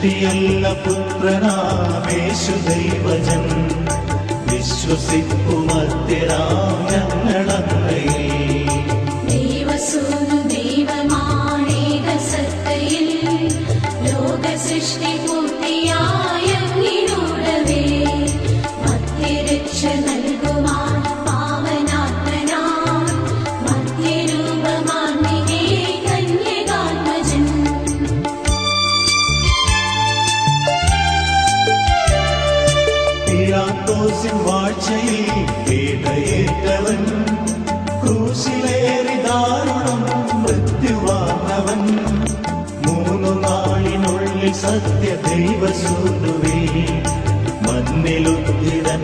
സൃഷ്ടിയല്ല പുത്രനാമേശു ദൈവജൻ വിശ്വസിപ്പുമത്യരാം ഞങ്ങളങ്ങയെ ദൈവസൂനു ദൈവമാണേക സത്തയിൽ ലോക സൃഷ്ടി പൂർത്തിയായ അങ്ങിലൂടവേ മധ്യരക്ഷ നൽകുവാൻ പാവനാത്മനാം മധ്യരൂപമാർന്നികേ കന്യകാത്മജൻ പീലാത്തോസിൻ വാഴ്ചയിൽ പീഡയേറ്റവൻ ക്രൂശിലേറി ദാരുണം മൃത്യുവാങ്ങവൻ 3 നാളിനുള്ളിൽ സത്യ ദൈവസൂനുവേ മണ്ണിലുദ്ധിതൻ